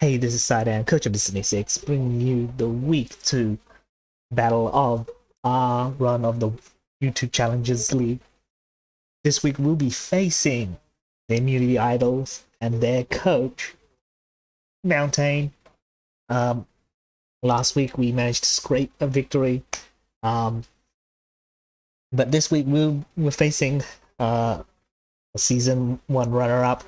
Hey, this is Sidan, coach of the 76, bringing you the week 2 battle of our run of the YouTube Challenges League. This week we'll be facing the Immunity Idols and their coach, Mountaih. Um, Last week we managed to scrape a victory, um, but this week we're facing a Season 1 runner-up.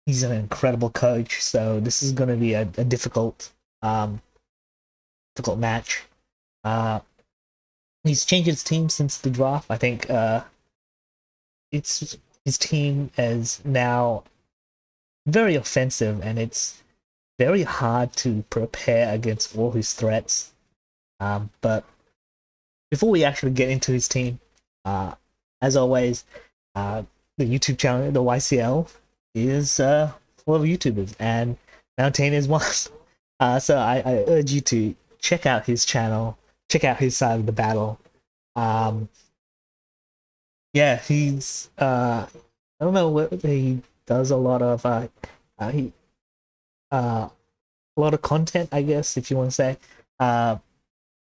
He's an incredible coach, so this is going to be a difficult difficult match. He's changed his team since the draft. I think it's his team is now very offensive, and it's very hard to prepare against all his threats. But before we actually get into his team, as always, the YouTube channel, the YCL, is full of YouTubers, and Mountaih is one. So I urge you to check out his channel, check out his side of the battle. Yeah, he's I don't know what he does a lot of he a lot of content, I guess, if you want to say. I've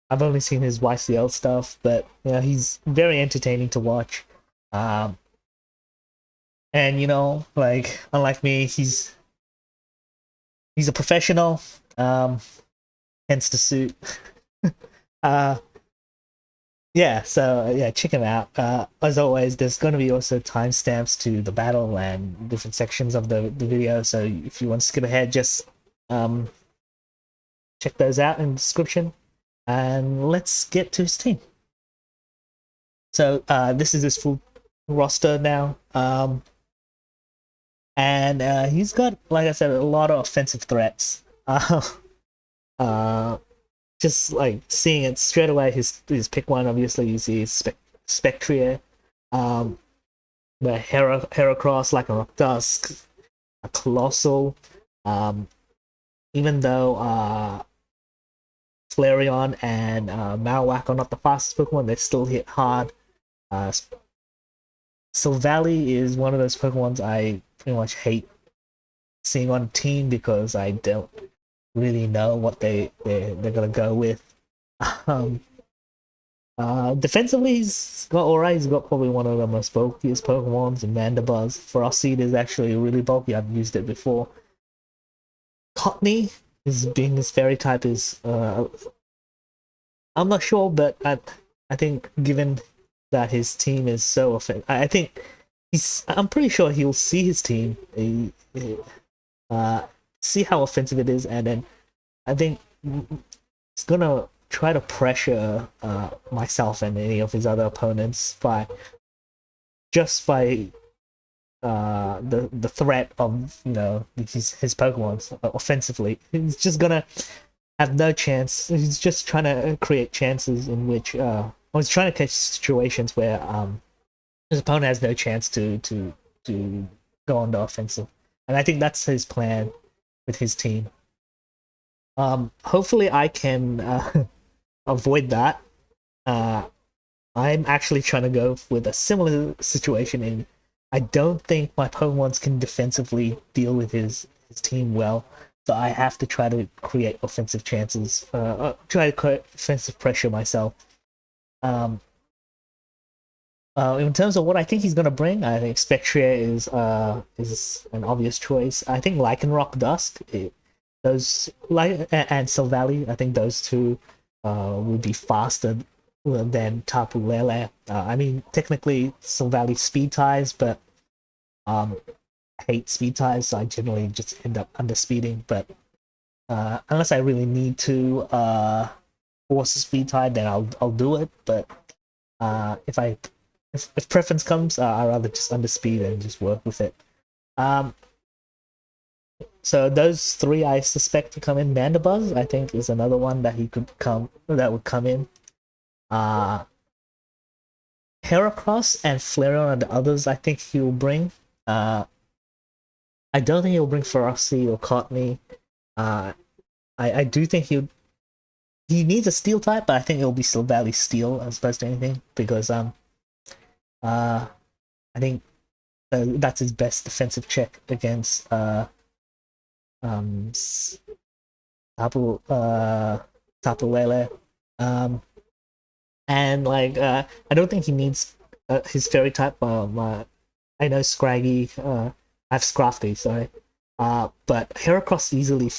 only seen his YCL stuff, but you know, he's very entertaining to watch. And you know, like unlike me, he's a professional, hence the suit. uh yeah, so yeah, check him out. As always, there's going to be also timestamps to the battle and different sections of the video, so if you want to skip ahead, just check those out in the description. And let's get to his team. So this is his full roster now. And he's got, like I said, a lot of offensive threats. Just like seeing it straight away, his pick one, obviously you see Spectrier, the Heracross, like a Rock Dusk, a Colossal, even though Flareon and Marowak are not the fastest Pokemon, they still hit hard. Silvally is one of those Pokemons I pretty much hate seeing on a team because I don't really know what they're gonna go with. Defensively, he's got alright. He's got probably one of the most bulkiest Pokemons, and Mandibuzz. Frostseed is actually really bulky. I've used it before. Cottony, is being his fairy type, is I'm not sure, but I think given that his team is so offensive, I think I'm pretty sure he'll see his team, see how offensive it is, and then I think he's gonna try to pressure myself and any of his other opponents by the threat of, you know, his Pokemon offensively. He's just gonna have no chance. He's just trying to create chances in which he's trying to catch situations where his opponent has no chance to go on the offensive, and I think that's his plan with his team. Hopefully I can avoid that. I'm actually trying to go with a similar situation, and I don't think my Pokemons can defensively deal with his team well, so I have to try to create offensive chances, try to create offensive pressure myself. In terms of what I think he's gonna bring, I think Spectrier is an obvious choice. I think Lycanroc Dusk, those and Silvally, I think those two will be faster than Tapu Lele. I mean, technically Silvally speed ties, but I hate speed ties, so I generally just end up underspeeding. But unless I really need to force a speed tie, then I'll do it. But if preference comes, I'd rather just underspeed and just work with it. So those three I suspect to come in. Mandibuzz, I think, is another one that would come in. Heracross and Flareon are the others I think he will bring. I don't think he'll bring Frosty or Cottony. I do think he needs a Steel type, but I think it'll be Silvally Steel as opposed to anything, because I think that's his best defensive check against Tapu Lele. And like I don't think he needs his fairy type. I know Scraggy. I have Scrafty, sorry. But Heracross easily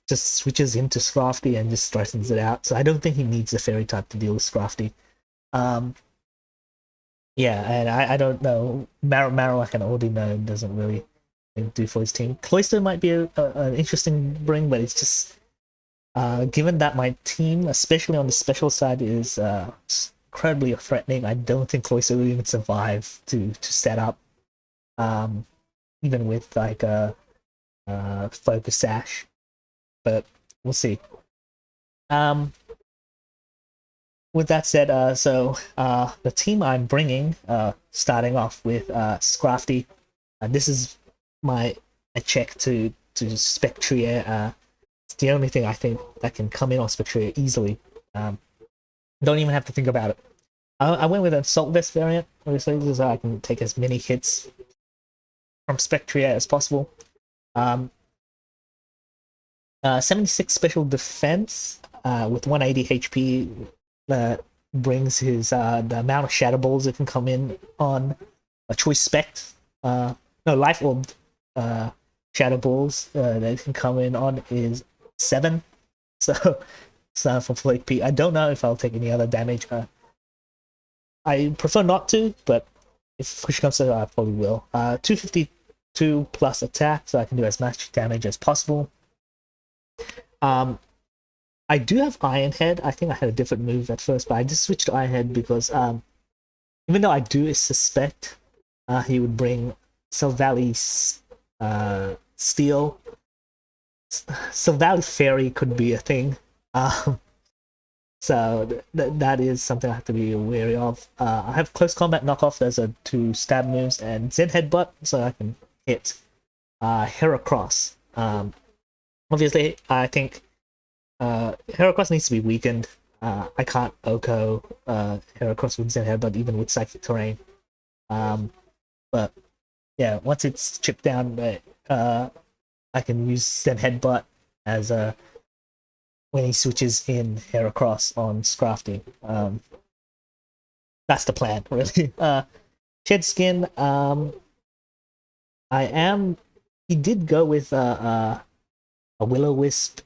just switches into Scrafty and just straightens it out. So I don't think he needs the fairy type to deal with Scrafty. Yeah, and I don't know. Marowak, I already know, doesn't really do for his team. Cloyster might be an interesting bring, but it's just given that my team, especially on the special side, is incredibly threatening. I don't think Cloyster will even survive to set up, even with like a focus sash. But we'll see. With that said, the team I'm bringing, starting off with Scrafty. This is my a check to Spectrier. It's the only thing I think that can come in on Spectrier easily. Don't even have to think about it. I went with an Assault Vest variant, obviously, so I can take as many hits from Spectrier as possible. 76 special defense with 180 HP brings his the amount of Shadow Balls that can come in on a Choice Spect. No, Life Orb Shadow Balls that can come in on is 7. So for full HP. I don't know if I'll take any other damage. I prefer not to, but if push comes to it, I probably will. 252 plus attack, so I can do as much damage as possible. I do have Iron Head. I think I had a different move at first, but I just switched to Iron Head because even though I do suspect he would bring Silvally Steel, Silvally Fairy could be a thing. So that is something I have to be wary of. I have Close Combat Knockoff. Those are 2 stab moves, and Zen Headbutt, so I can hit Heracross. Obviously, I think Heracross needs to be weakened. I can't Oko Heracross with Zen Headbutt, even with Psychic Terrain. But yeah, once it's chipped down, I can use Zen Headbutt as a when he switches in Heracross on Scrafty. That's the plan, really. Shed Skin, he did go with a Will-O-Wisp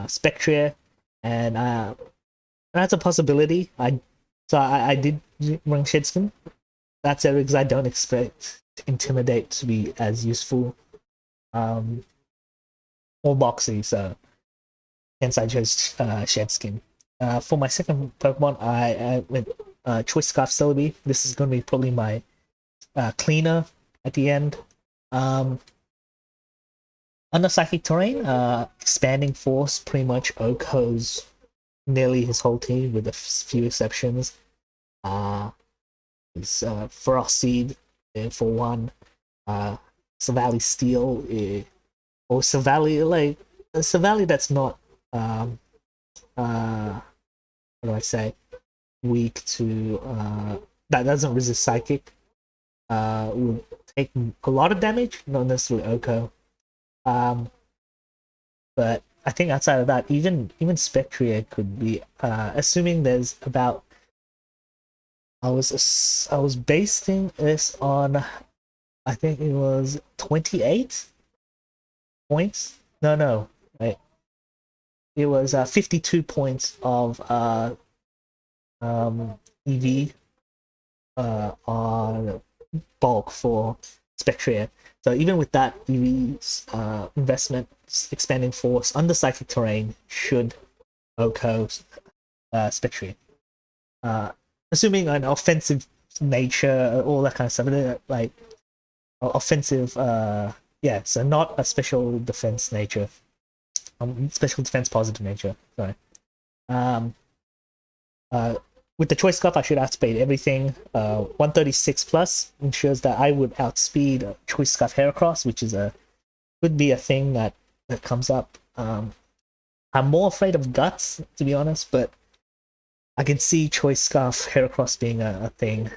Spectrier, and that's a possibility. I did bring Shed Skin. That's it, because I don't expect Intimidate to be as useful. Or Boxy, so hence I chose Shed Skin. For my second Pokemon, I went Choice Scarf Celebi. This is going to be probably my cleaner at the end. Under Psychic Terrain, Expanding Force pretty much Oko's nearly his whole team with a few exceptions. Is Frost Seed for one, Silvally Steel, or Silvally that's not what do I say, weak to that doesn't resist Psychic, will take a lot of damage, not necessarily Oko. But I think outside of that, even Spectrier could be, assuming there's about, I was basing this on, I think it was 28 points. No, wait. It was 52 points of EV on bulk for Spectrier. So even with that EV's investment, Expanding Force under Psychic Terrain should Oko Spectrier. Assuming an offensive nature, all that kind of stuff, like offensive, yeah, so not a special defense nature, special defense positive nature. Sorry. With the Choice Scarf, I should outspeed everything. 136 plus ensures that I would outspeed Choice Scarf Heracross, which is could be a thing that comes up. I'm more afraid of Guts, to be honest, but I can see Choice Scarf Heracross being a thing.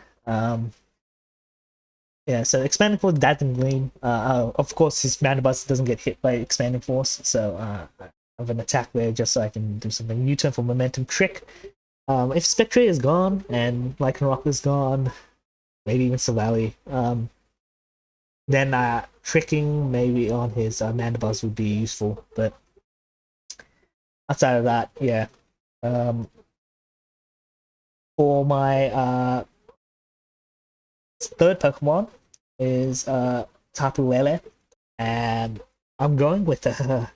Yeah, so expanding force, that and green. Of course, his Mandibus doesn't get hit by expanding force, so I have an attack there just so I can do something U-turn for momentum trick. If Spectre is gone and Lycanroc is gone, maybe even Savali, then tricking maybe on his Mandibus would be useful. But outside of that, yeah. For my third Pokemon is Tapu Lele, and I'm going with a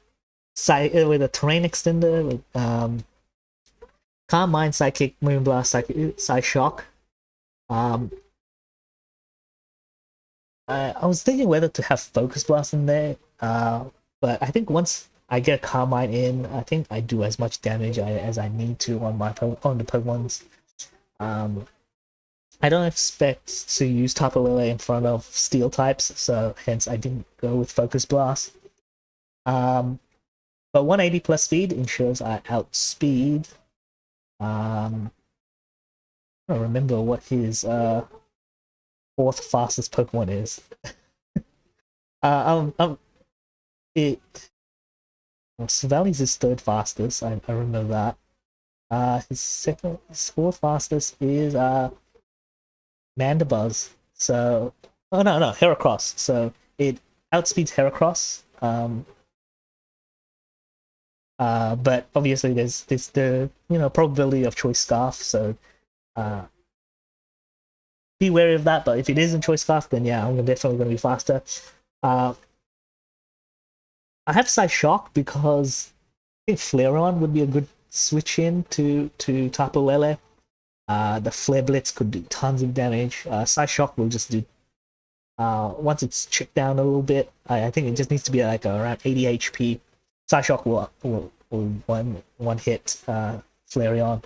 with a terrain extender with Calm Mind, Psychic, Moonblast, Psy Shock. Um, I was thinking whether to have Focus Blast in there, but I think once I get a Calm Mind in, I think I do as much damage as I need to on on the Pokemons. I don't expect to use Tapu Lele in front of Steel types, so hence I didn't go with Focus Blast. But 180 plus speed ensures I outspeed. I don't remember what his fourth fastest Pokemon is. It. Savali's his third fastest. I remember that. His fourth fastest is Mandibuzz. So, oh no, Heracross. So it outspeeds Heracross. But obviously there's the probability of choice scarf. So, be wary of that. But if it isn't choice scarf, then yeah, I'm definitely gonna be faster. I have Psy Shock because I think Flareon would be a good switch in to Tapu Lele. The Flare Blitz could do tons of damage. Psy Shock will just do once it's chipped down a little bit. I think it just needs to be like around 80 HP. Psy Shock will one hit Flareon.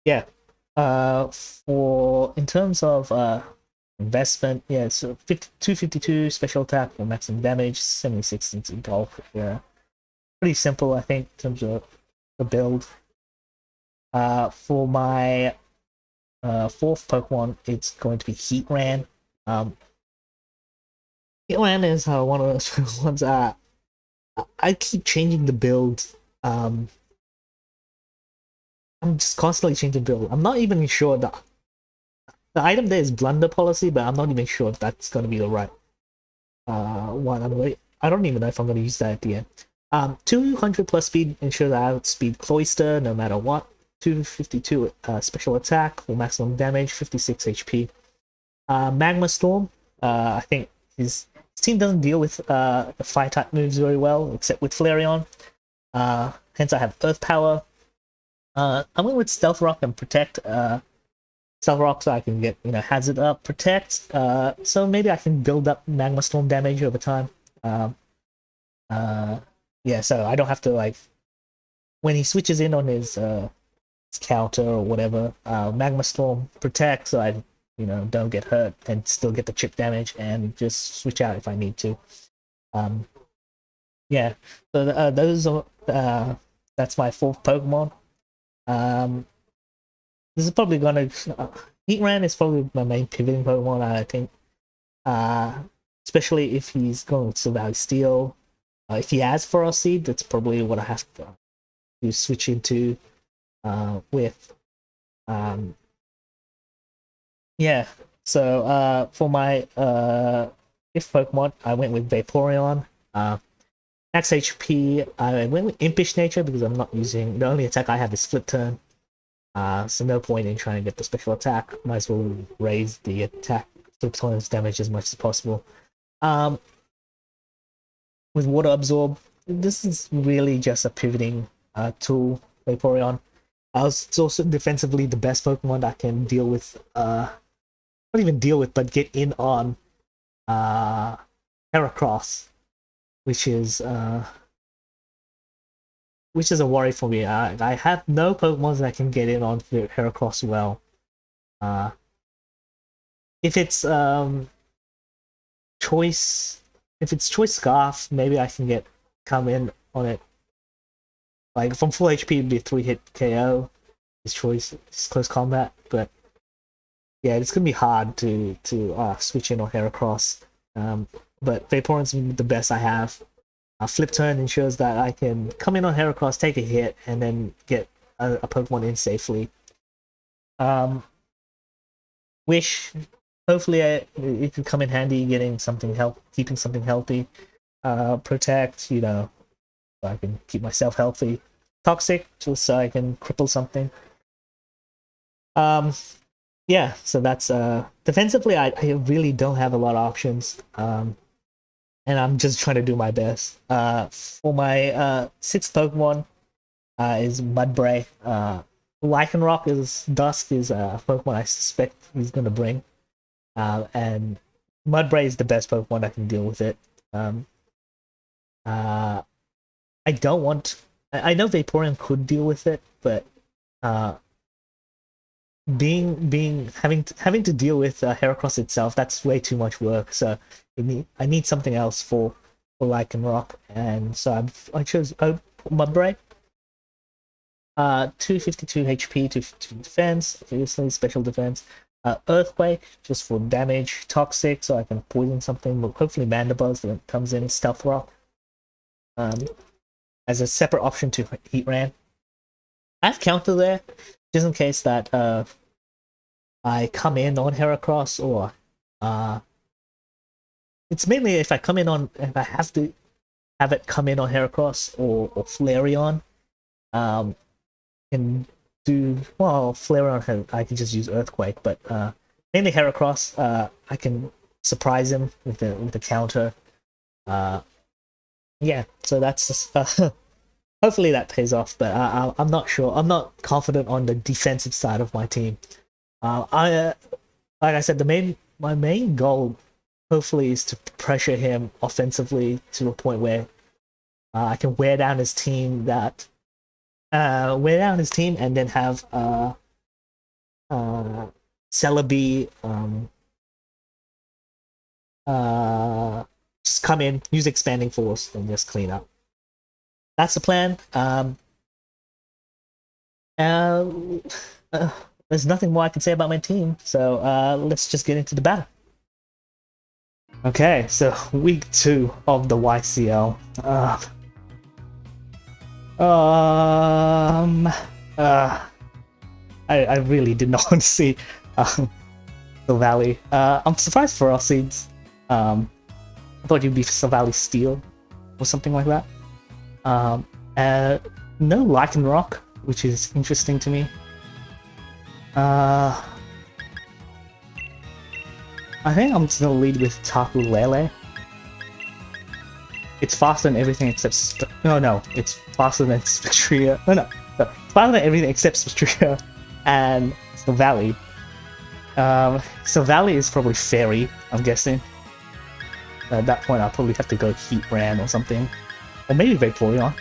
Yeah. For in terms of investment, yeah, so 252 special attack for maximum damage, 76 into bulk. Yeah, pretty simple, I think, in terms of the build. For my fourth Pokemon, it's going to be Heatran. Heatran is one of those ones. I keep changing the build. I'm just constantly changing the build. I'm not even sure that the item there is Blunder Policy, but I'm not even sure if that's going to be the right one. I don't even know if I'm going to use that at the end. 200 plus speed ensures that I outspeed Cloyster no matter what. 252 special attack for maximum damage, 56 HP. Magma Storm, I think his team doesn't deal with the fire type moves very well, except with Flareon. Hence I have Earth Power. I'm going with Stealth Rock and Protect. Stealth Rock so I can get, Hazard up, Protect. So maybe I can build up Magma Storm damage over time. Yeah, so I don't have to, like, when he switches in on his counter or whatever, Magma Storm Protect so I, don't get hurt and still get the chip damage and just switch out if I need to. Yeah, so those are, that's my fourth Pokemon. This is probably gonna Heatran is probably my main pivoting Pokemon, I think. Especially if he's going with Silvally Steel. If he has Frost Seed, that's probably what I have to switch into with. Yeah. So for my fifth Pokemon, I went with Vaporeon. Max HP, I went with Impish Nature because I'm not using the only attack I have is Flip Turn. So no point in trying to get the special attack. Might as well raise the attack Flip Turn's damage as much as possible. With Water Absorb, this is really just a pivoting tool, Vaporeon. It's also defensively the best Pokemon that can deal with not even deal with, but get in on Heracross, which is a worry for me. I have no Pokemon that can get in on Heracross well. If it's choice Scarf, maybe I can come in on it. Like from full HP, it'd be a 3-hit KO. His choice is close combat, but yeah, it's gonna be hard to switch in on Heracross. But Vaporeon's the best I have. Flip Turn ensures that I can come in on Heracross, take a hit, and then get a Pokemon in safely. Wish, hopefully it can come in handy getting something keeping something healthy. Protect, you know, so I can keep myself healthy. Toxic, just so I can cripple something. Yeah, so that's defensively I really don't have a lot of options. And I'm just trying to do my best. For my sixth Pokemon is Mudbray. Lycanroc is Dusk is a Pokemon I suspect he's gonna bring. And Mudbray is the best Pokemon that can deal with it. I don't want. I know Vaporeon could deal with it, but having to deal with Heracross itself, that's way too much work. So I need something else for Lycanroc, and so I chose Mudbray. 252 HP, 252 defense, obviously special defense. Earthquake just for damage. Toxic, so I can poison something. Hopefully Mandibuzz that comes in. Stealth Rock. As a separate option to Heat Ran. I have Counter there, just in case that I come in on Heracross, or it's mainly if I have to have it come in on Heracross or Flareon. Can do well. Flareon I can just use Earthquake, but mainly Heracross. I can surprise him with the counter. Yeah, so that's just, hopefully that pays off, but I'm not sure. I'm not confident on the defensive side of my team. Like I said, my main goal hopefully is to pressure him offensively to a point where I can wear down his team and then have Celebi just come in, use Expanding Force, and just clean up. That's the plan. There's nothing more I can say about my team, so let's just get into the battle. Okay, so week 2 of the YCL. I really did not want to see Silvally. I'm surprised for our seeds. I thought you'd be Silvally Steel or something like that. No Lycanroc, which is interesting to me. I think I'm just gonna lead with Tapu Lele. It's faster than everything except no, it's faster than Spectria. No, faster than everything except Spectria and Silvally. Silvally is probably Fairy, I'm guessing. At that point, I'll probably have to go Heat Ran or something, or maybe Vaporeon.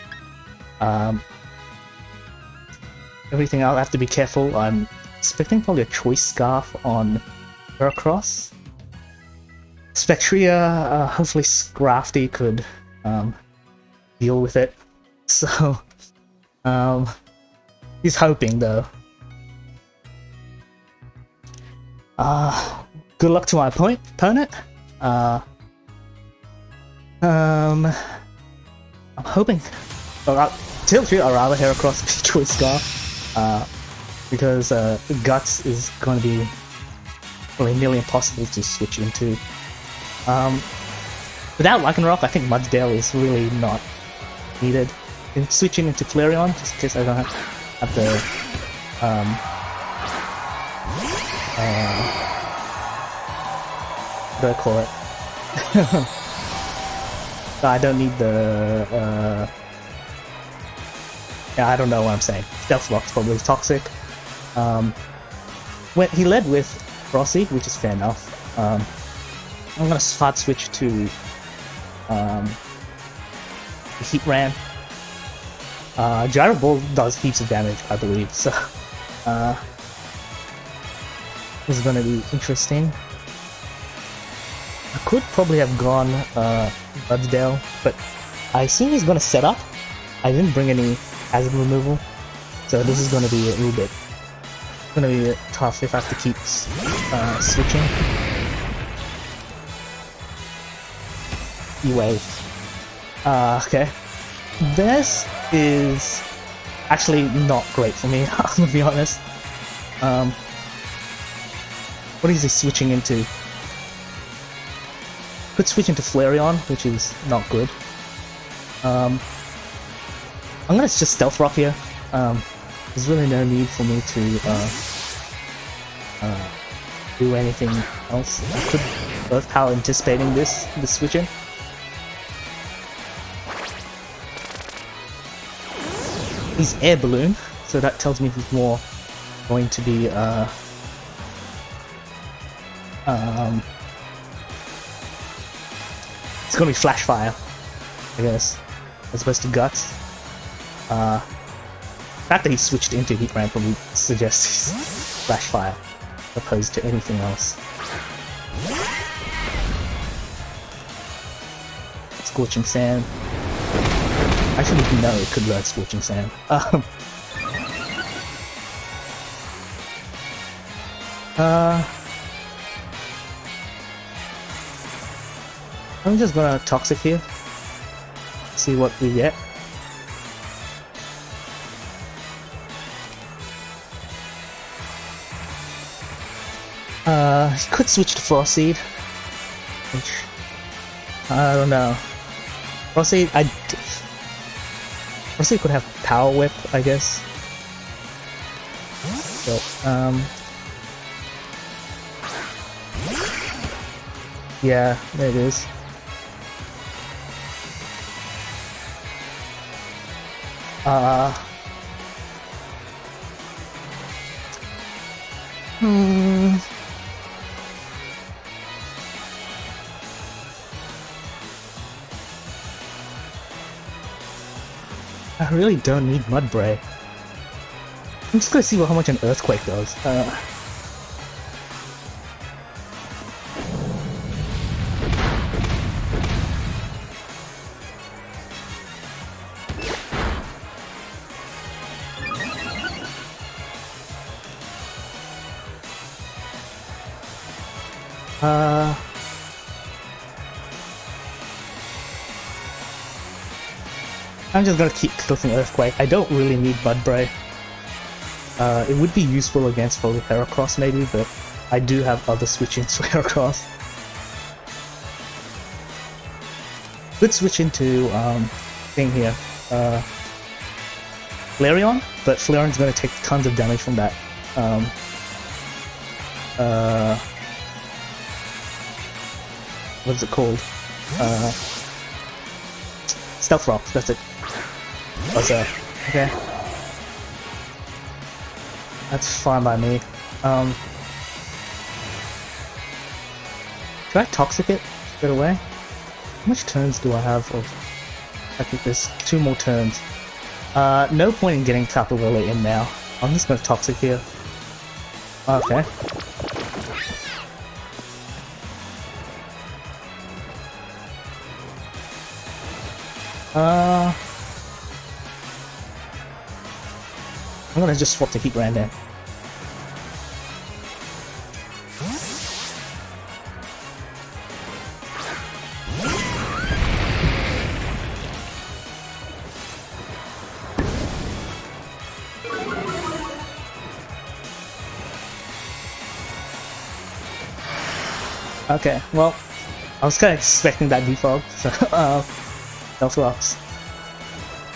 Everything I'll have to be careful. I'm expecting probably a Choice Scarf on Heracross. Spectria, hopefully Scrafty could deal with it. So, he's hoping though. Good luck to my opponent. I'm hoping. Tiltree or rather Heracross Choice Scarf, because Guts is going to be probably nearly impossible to switch into. Without Lycanroc, I think Mudsdale is really not needed. In switching into Flareon, just in case I don't have the what do I call it? I don't need the yeah, I don't know what I'm saying. Stealth Rock's probably toxic. When he led with Frosty, which is fair enough. I'm gonna hard switch to Heat Ran. Gyro Ball does heaps of damage, I believe, so this is gonna be interesting. I could probably have gone Mudsdale, but I assume he's gonna set up. I didn't bring any hazard removal, so this is gonna be a little bit It's gonna be tough if I have to keep switching. E-wave. Okay. This is actually not great for me, I'm gonna be honest. What is he switching into? Could switch into Flareon, which is not good. I'm gonna just Stealth Rock here. There's really no need for me to do anything else. I could Earth Power anticipating this switch in. He's Air Balloon, so that tells me he's more going to be it's gonna be Flash Fire, I guess, as opposed to Guts. The fact that he switched into Heat Ram probably suggests he's Flash Fire, opposed to anything else. Scorching Sand. Actually, no, it could learn Scorching Sand. I'm just gonna Toxic here. See what we get. He could switch to Frost Seed, which I don't know. Frost Seed could have Power Whip, I guess. But yeah, there it is. I really don't need Mudbray. I'm just gonna see how much an Earthquake does. I'm just gonna keep clicking Earthquake. I don't really need Mudbray. It would be useful against probably Heracross maybe, but I do have other switch-ins for Heracross. Could switch into thing here. Flareon, but Flareon's gonna take tons of damage from that. What's it called? Stealth Rock, that's it. Buzzer. Okay. That's fine by me. Should I Toxic it straight away? How much turns do I have of... I think there's 2 more turns. No point in getting Tapu Lele in now. I'm just gonna Toxic here. Okay. I'm gonna just swap the Heat Ram in. Okay, well, I was kind of expecting that defog, so Stealth Rocks.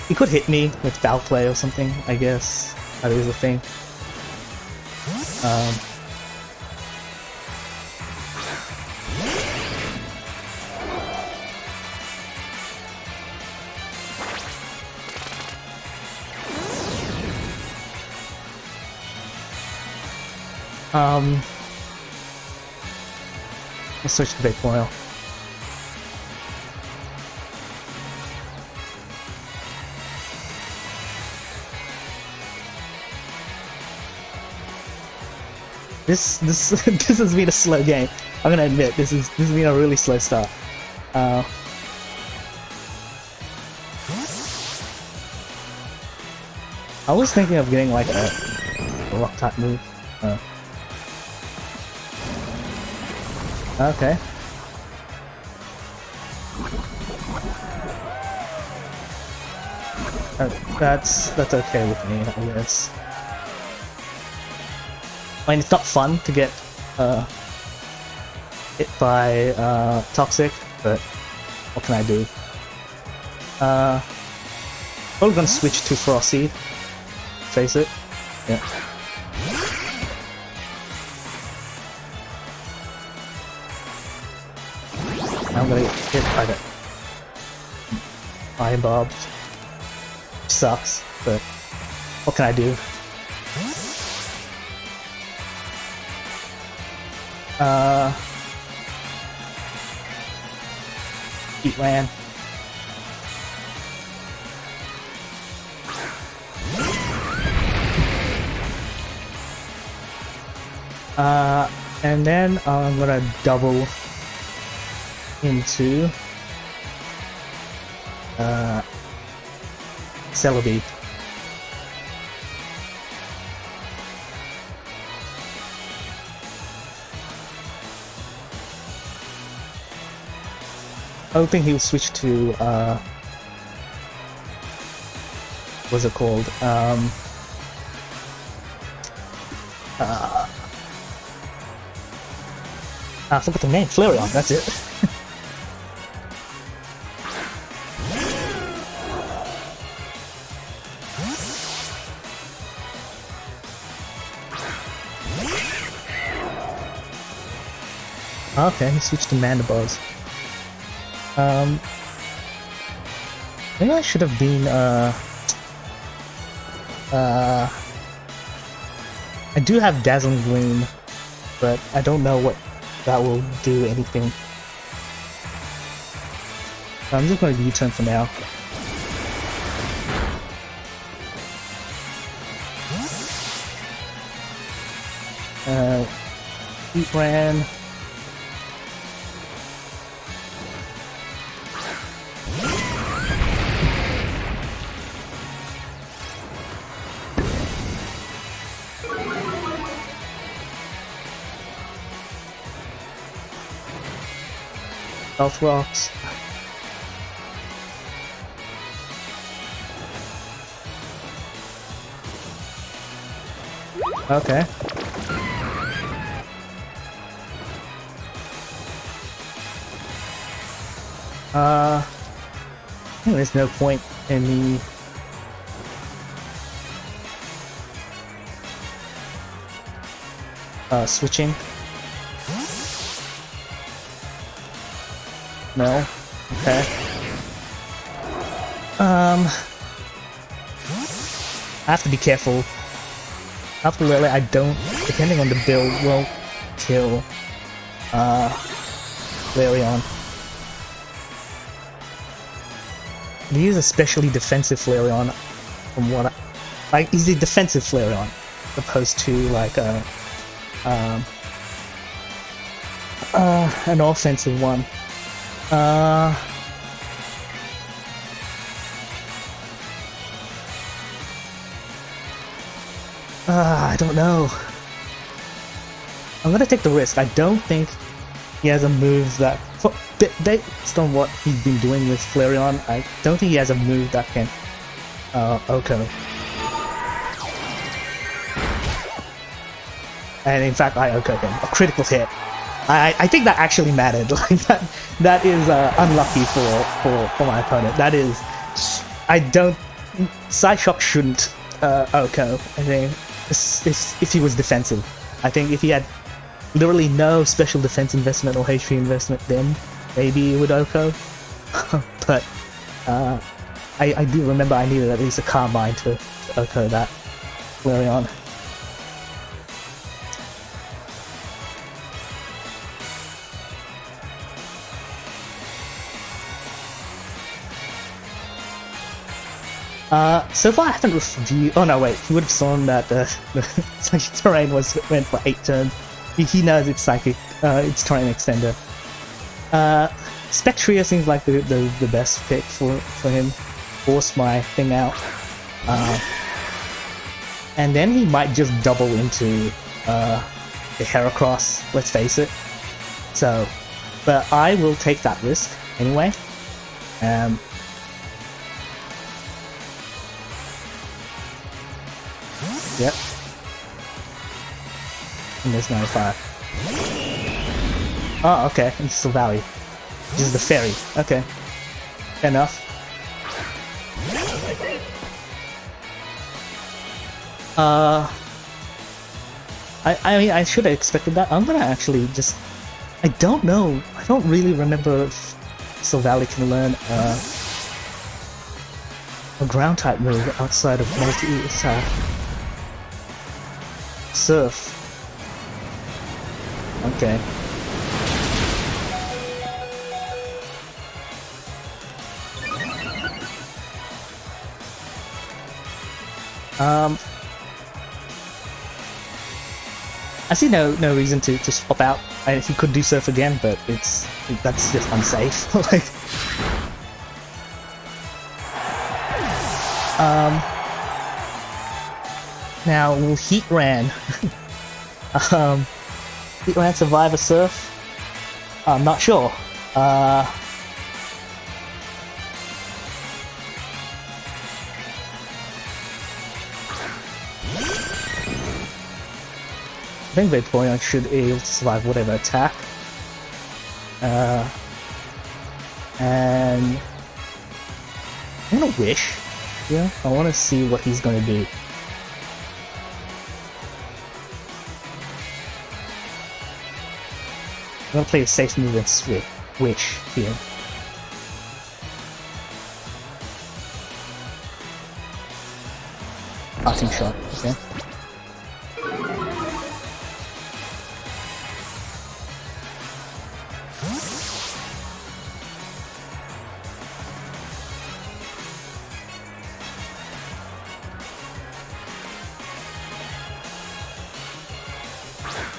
He could hit me with Foul Play or something, I guess. That is a thing. Let's switch to Big Foil. This this has been a slow game. I'm gonna admit this has been a really slow start. I was thinking of getting like a rock type move. Okay. That's okay with me, I guess. I mean, it's not fun to get hit by Toxic, but what can I do? Probably gonna switch to Frosty. Face it. Yeah. I'm gonna get hit by the Iron Bob. Sucks, but what can I do? Heat Land. And then I'm gonna double into Celebi. Hoping he'll switch to what's it called? I forgot the name. Flareon, that's it. Okay, he switched to Mandibuzz. Maybe I should have been, I do have Dazzling Gleam, but I don't know what that will do anything. So I'm just going to U-turn for now. Heat Ran. Health Rocks. Okay. I think there's no point in me switching. No. Okay. I have to be careful. Ukulele, I don't, depending on the build, will kill Flareon. He is especially defensive Flareon, from what I, like, he's a defensive Flareon, opposed to like an offensive one. I don't know. I'm gonna take the risk. I don't think he has a move that, based on what he's been doing with Flareon, I don't think he has a move that can OHKO. And in fact, I OHKO'd him. A critical hit. I think that actually mattered. Like that is unlucky for my opponent. That is, I don't. Psyshock shouldn't OHKO. I think if he was defensive. I think if he had literally no special defense investment or HP investment, then maybe he would OHKO. But I do remember I needed at least a Carmine to OHKO that Flareon. So far I haven't reviewed. Oh no, wait. He would have seen that the psychic terrain went for 8 turns. He knows it's psychic. It's terrain extender. Spectria seems like the best pick for him. Force my thing out, and then he might just double into the Heracross, let's face it. So, but I will take that risk anyway. Yep. And there's 95. Oh, okay. It's the Valley. This is the ferry. Okay. Fair enough. I mean, I should have expected that. I'm gonna actually just... I don't know. I don't really remember if Silvally can learn a ground type move outside of Mountaih. Surf. Okay. I see no reason to swap out. He could do surf again, but that's just unsafe. Like, now will Heatran Heatran survive a surf? I'm not sure. I think Vaporeon should be able to survive whatever attack. And I'm gonna wish. Yeah, I want to see what he's gonna do. I'm gonna play a safe move and wish here. Passing shot, okay.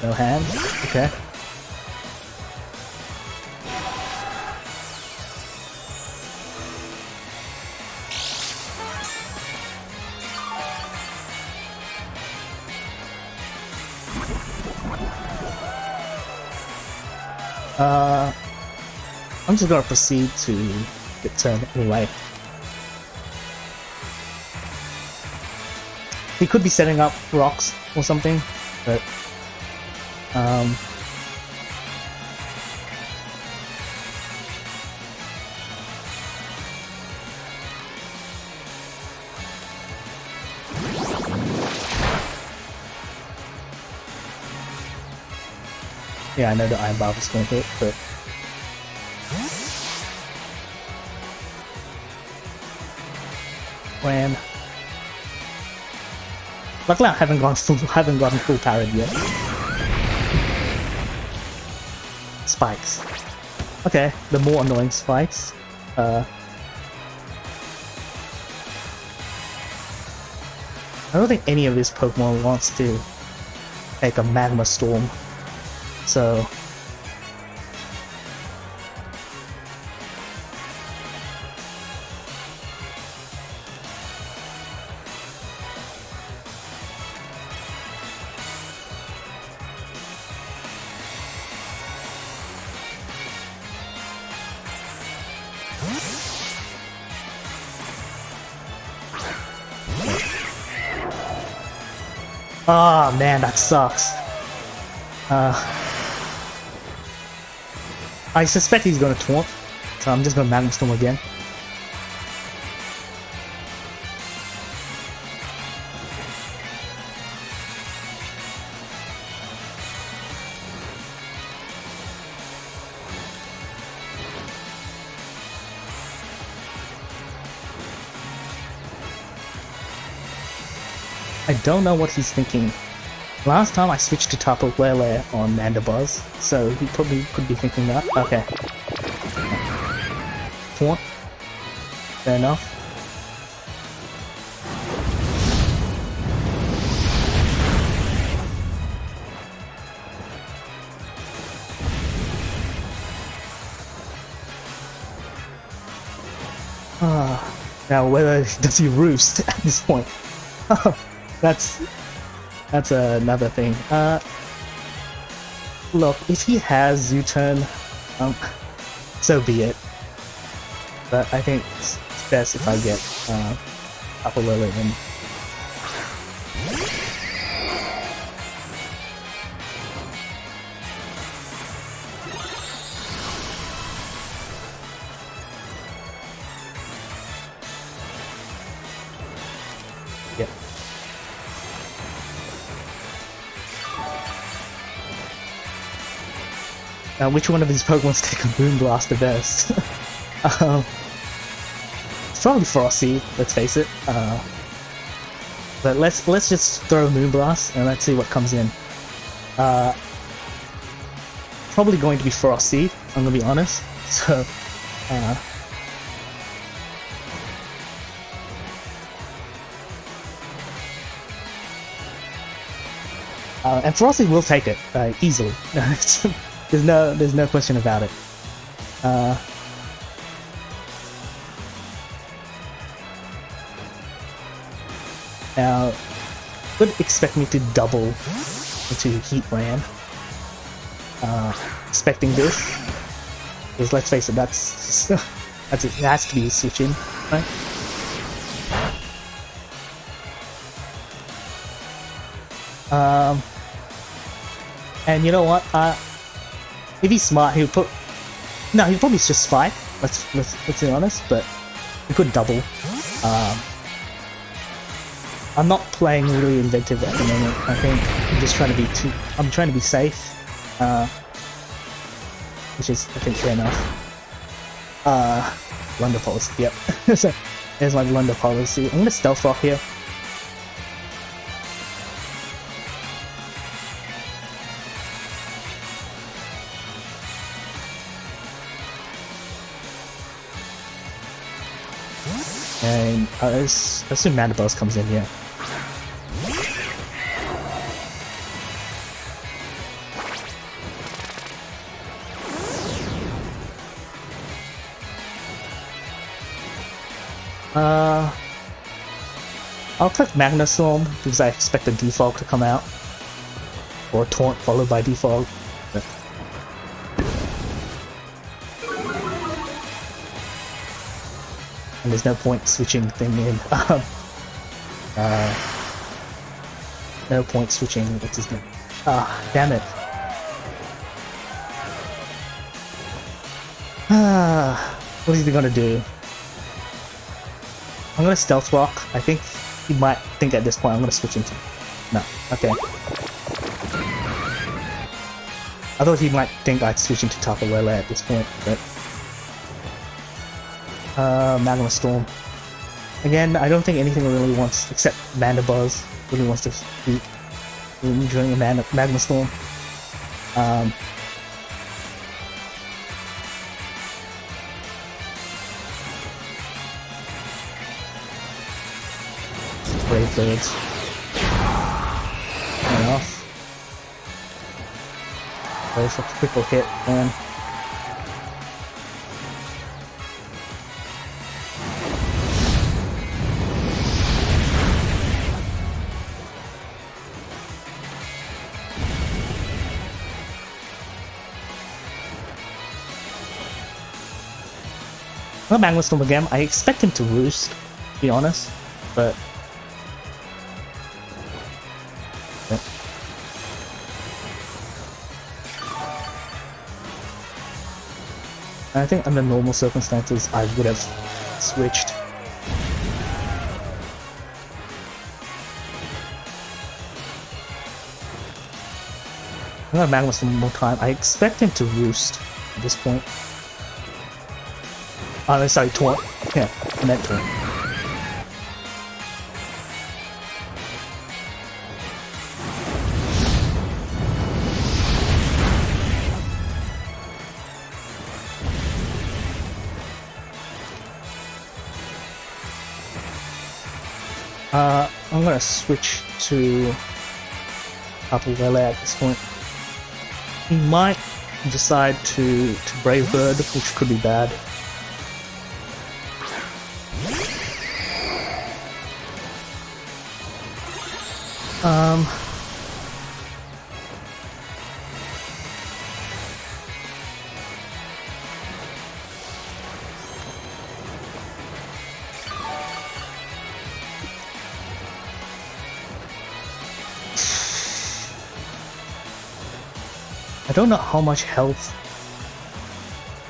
No hand, okay. I'm just gonna proceed to get turned anyway. He could be setting up rocks or something, but yeah, I know the Iron Barb is going to hit, but when luckily I haven't gotten full powered yet. Spikes. Okay, the more annoying spikes. I don't think any of his Pokemon wants to take a Magma Storm. So oh man, that sucks. I suspect he's gonna taunt, so I'm just gonna Magma Storm again. I don't know what he's thinking. Last time I switched to Tapu Lele on Mandibuzz, so he probably could be thinking that. Okay. Taunt. Fair enough. Now whether does he roost at this point? That's That's another thing. Look, if he has U-turn, so be it. But I think it's best if I get Upper Lily in. Yep. Now, which one of these Pokemon's take a Moonblast the best? It's probably Frosty, let's face it. But let's just throw Moonblast and let's see what comes in. Probably going to be Frosty, I'm gonna be honest. So, and Frosty will take it easily. There's no question about it. Now, would expect me to double into Heat Ram. Expecting this, because let's face it, that's it has to be switching, right? And you know what? If he's smart, he'll put. No, he'll probably just Spike. Let's be honest, but he could double. I'm not playing really inventive at the moment. I think I'm just trying to be I'm trying to be safe, which is I think fair enough. Blunder policy. Yep. So there's my blunder policy. I'm gonna Stealth Rock here. And I assume Mandibles comes in here. I'll click Magna Storm because I expect the default to come out. Or Taunt followed by default. But... and there's no point switching thing in. No point switching, what's his name? Damn it. What is he gonna do? I'm gonna Stealth Rock. I think he might think at this point I'm gonna switch into... No, okay. I thought he might think I'd switch into Tapu Lele at this point, but... Magma Storm. Again, I don't think anything really wants, except Mandibuzz, really wants to be during a Magma Storm. Brave Birds. Enough. Wait for a critical hit, man. I'm gonna Magma Storm again. I expect him to roost, to be honest, but... I think under normal circumstances I would have switched. I'm gonna Magma Storm one more time. I expect him to roost at this point. Oh, no, sorry, Taunt. Yeah, I meant Taunt. I'm gonna switch to Tapu Lele at this point. He might decide to Brave Bird, which could be bad. I don't know how much health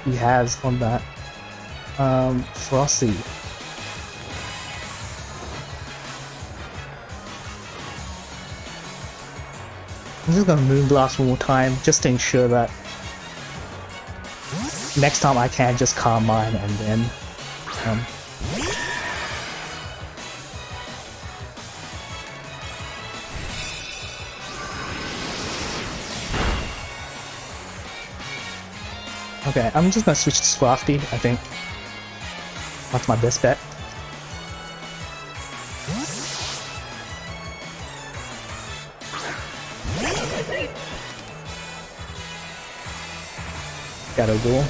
he has on that. Frosty. I'm just gonna Moonblast one more time just to ensure that next time I can just Calm Mind and then okay, I'm just gonna switch to Scrafty, I think. That's my best bet. Shadow Ball.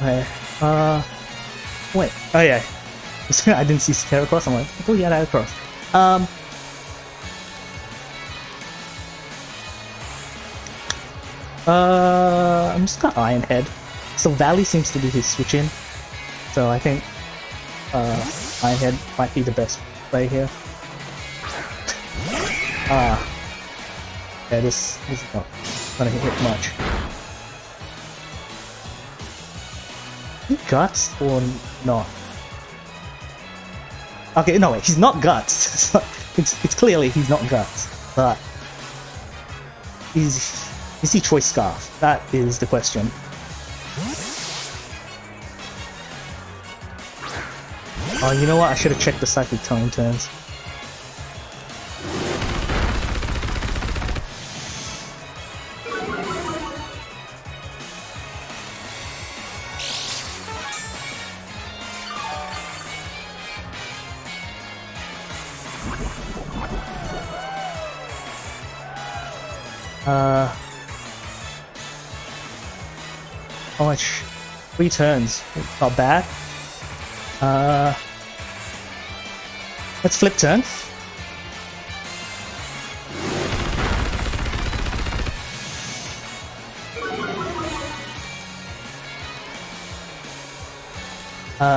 Okay, wait, oh yeah. I didn't see Heracross, I'm like, oh yeah, Heracross. I'm just gonna Iron Head. So Valley seems to be his switch in. So I think Iron Head might be the best play here. Yeah, this is not gonna hit much. Is he Guts or not? Okay, no wait, he's not Guts. So it's clearly he's not Guts, but is he Choice Scarf? That is the question. Oh, you know what? I should have checked the Psychic Tone turns. How much? 3 turns. Not bad. Let's flip turn.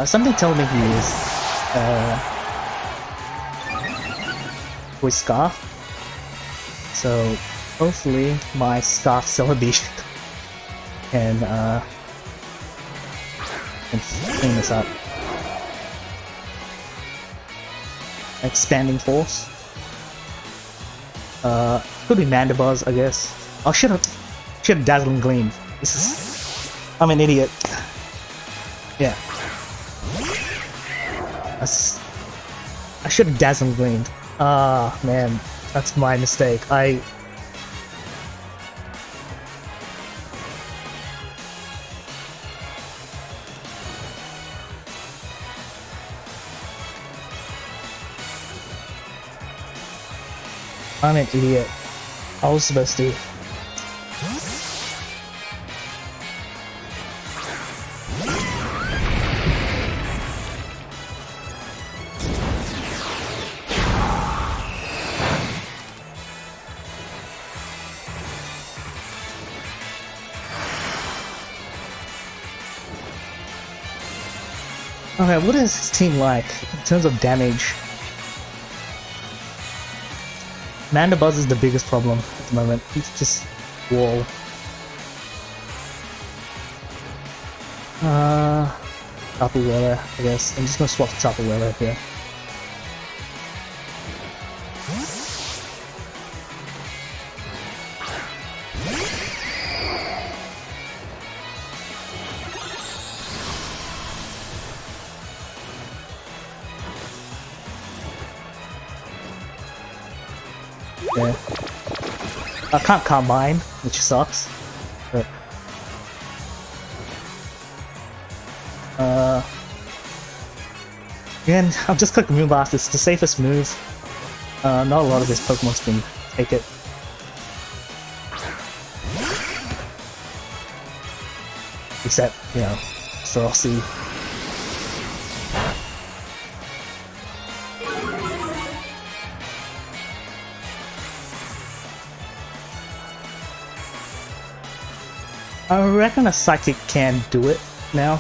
Something tells me he is with Scarf. So hopefully my Scarf Celebi can clean this up. Expanding Force. Could be Mandibuzz, I guess. Oh, should have Dazzling Gleam. This is... I'm an idiot. Yeah. I should have Dazzling Gleamed. Ah, man. That's my mistake. I'm an idiot. I was supposed to. Okay, what is his team like in terms of damage? Mandibuzz is the biggest problem at the moment. He's just wall. Tapu Lele, I guess. I'm just gonna swap Tapu Lele here. Yeah. I can't combine, which sucks. But again, I'll just click Moonblast. It's the safest move. Not a lot of his Pokemon can take it. Except, you know, Frosty. I reckon a Psychic can do it now.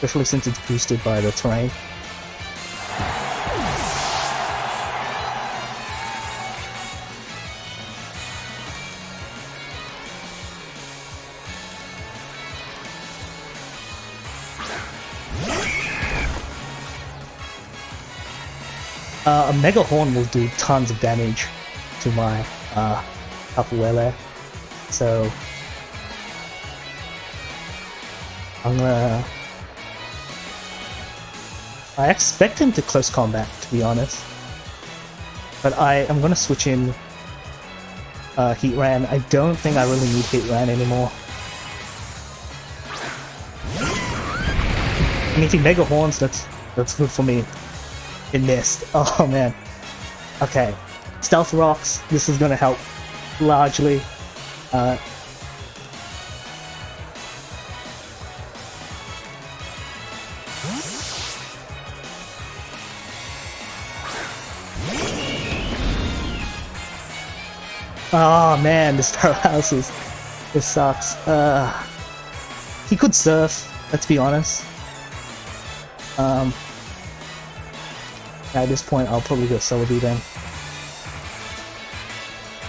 especially since it's boosted by the terrain. A Mega Horn will do tons of damage to my Capoeira, so I expect him to close combat, to be honest, but I am gonna switch in Heat Ran. I don't think I really need Heat Ran anymore. I mean, if he Mega Horns, that's good for me. In this. Oh man. Okay. Stealth Rocks. This is gonna help largely. Oh man, this paralysis. This sucks. He could surf, let's be honest. At this point, I'll probably go Celebi then.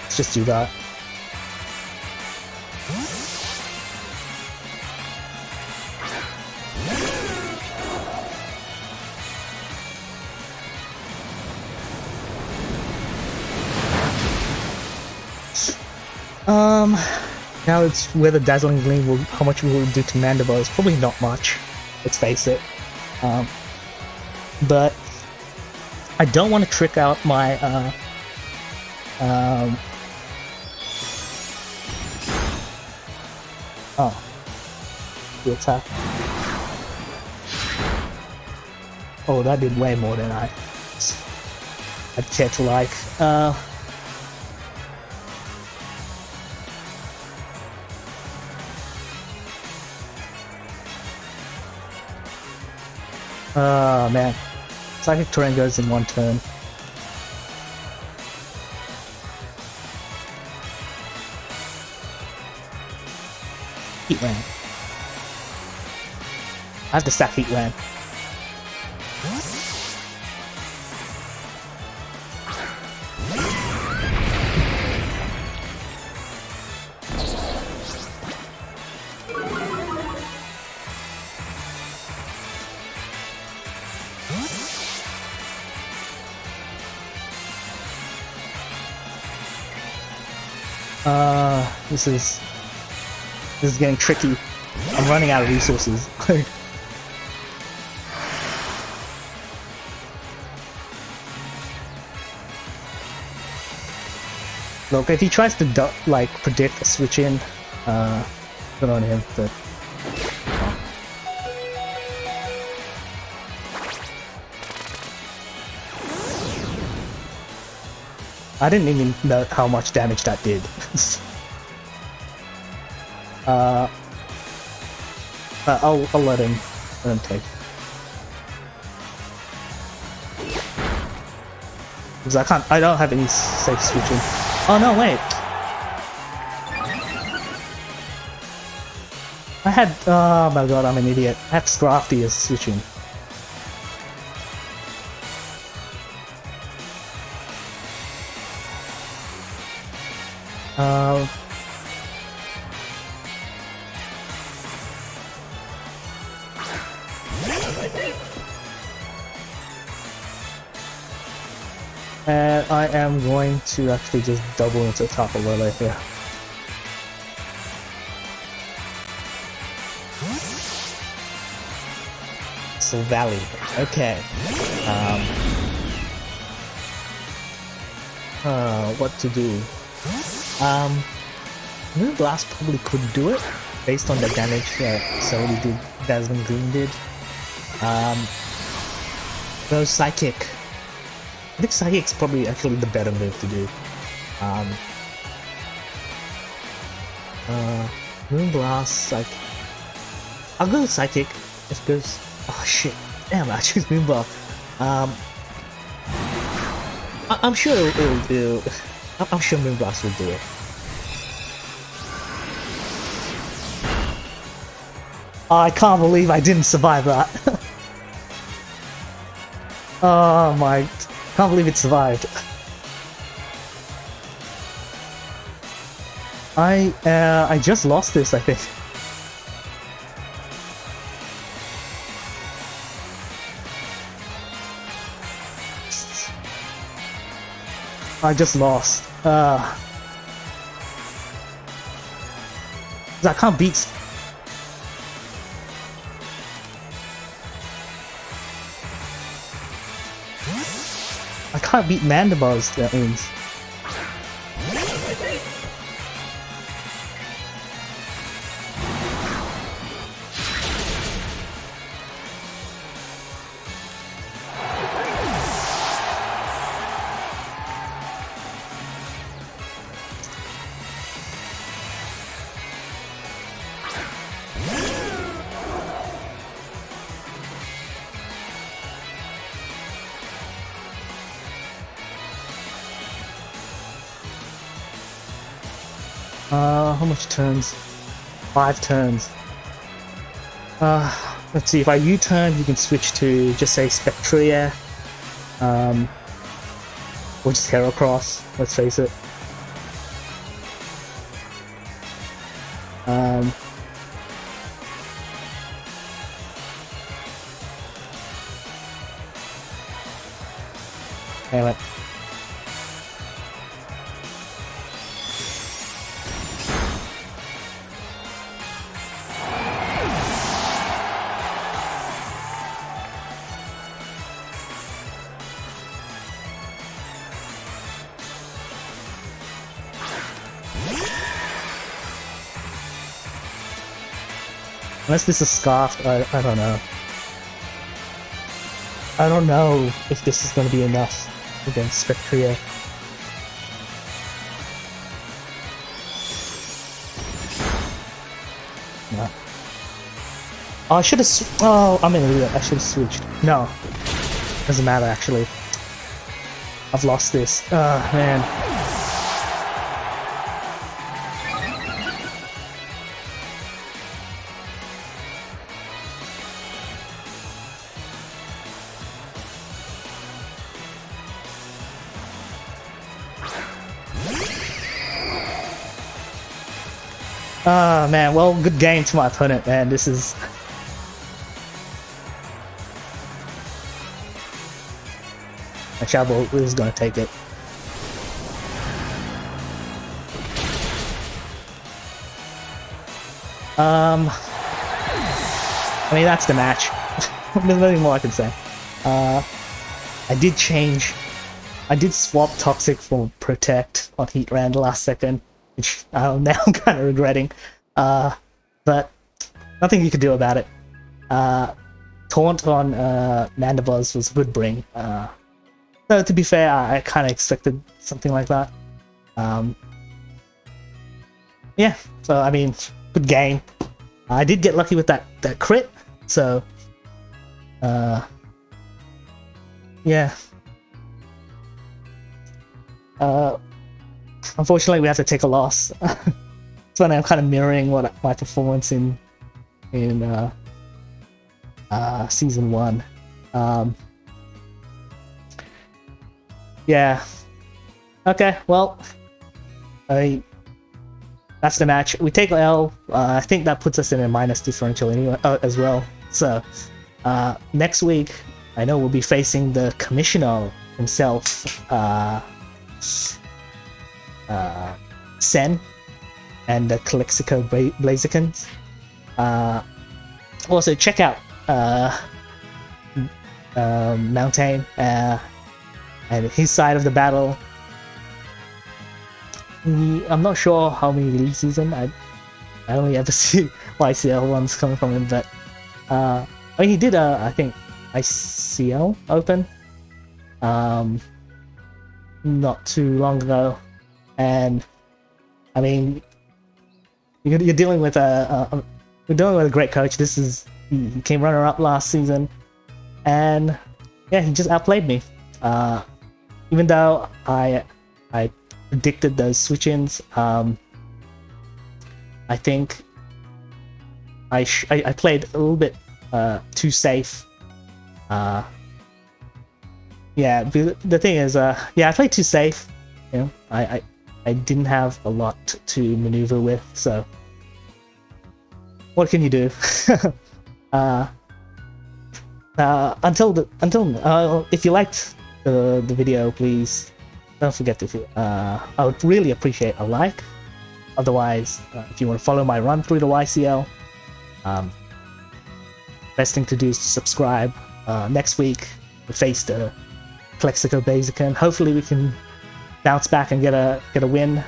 Let's just do that. Now it's whether Dazzling Gleam will, how much will it do to Mandible. It's probably not much, let's face it. But I don't want to trick out my the attack. Oh, that did way more than I'd care to like. Oh man. Psychic Terrain goes in one turn. Heat Ran. I have to sack Heat Ran. This is getting tricky. I'm running out of resources. Look, if he tries to like predict a switch in, good on him. But I didn't even know how much damage that did. I'll let him take. Because I don't have any safe switching. Oh no, wait! I had, oh my god, I'm an idiot. I had Scrafty as switching. And I am going to actually just double into Taco Lele here. So Valley, okay. What to do? Moonblast probably could do it based on the damage that Soli did, Dazzling Gleam did. Though Psychic. I think Psychic's probably actually the better move to do. Moonblast, Psychic. I'll go with Psychic just because. Oh shit! Damn, I choose Moonblast. I'm sure it'll do. I'm sure Moonblast will do it. I can't believe I didn't survive that. Oh my, can't believe it survived. I just lost this, I think. I just lost. I can't beat. I can't beat Mandibles, that means. How much turns? 5 turns. Let's see, if I U-turn, you can switch to, just say, Spectria. Or just Heracross, let's face it. Damn it. Unless this is Scarf, I don't know. I don't know if this is going to be enough against Spectria. No. Oh, I should have. Oh, I'm an idiot. I should have switched. No, doesn't matter actually. I've lost this. Oh man. Ah, man, well, good game to my opponent, man. This is... My Shadow is gonna take it. I mean, that's the match. There's nothing more I can say. I did swap Toxic for Protect on Heatran the last second, which I'm now kind of regretting. But nothing you could do about it. Taunt on Mandibuzz was a good bring. So to be fair, I kind of expected something like that. Yeah, so I mean, good game. I did get lucky with that crit, so yeah. Unfortunately, we have to take a loss. So I'm kind of mirroring what my performance in season 1. Yeah. Okay. Well, that's the match. We take L. I think that puts us in a minus differential anyway, as well. So next week, I know we'll be facing the commissioner himself, Sen, and the Calexico Blazikens. Also, check out Mountaih and his side of the battle. I'm not sure how many leagues he's in. I only ever see YCL ones coming from him, but I mean, he did I think YCL Open not too long ago, and I mean, you're dealing with we're dealing with a great coach. He came runner-up last season, and yeah, he just outplayed me. Even though I predicted those switch-ins, I think I played a little bit too safe. Yeah, the thing is, yeah, I played too safe. You know, I didn't have a lot to maneuver with, so what can you do? Until if you liked the video, please don't forget to I would really appreciate a like. Otherwise, if you want to follow my run through the YCL, best thing to do is to subscribe. Next week we face the Calexico Blaziken. Hopefully we can bounce back and get a win.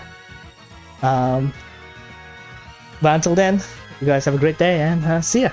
But until then, you guys have a great day and see ya.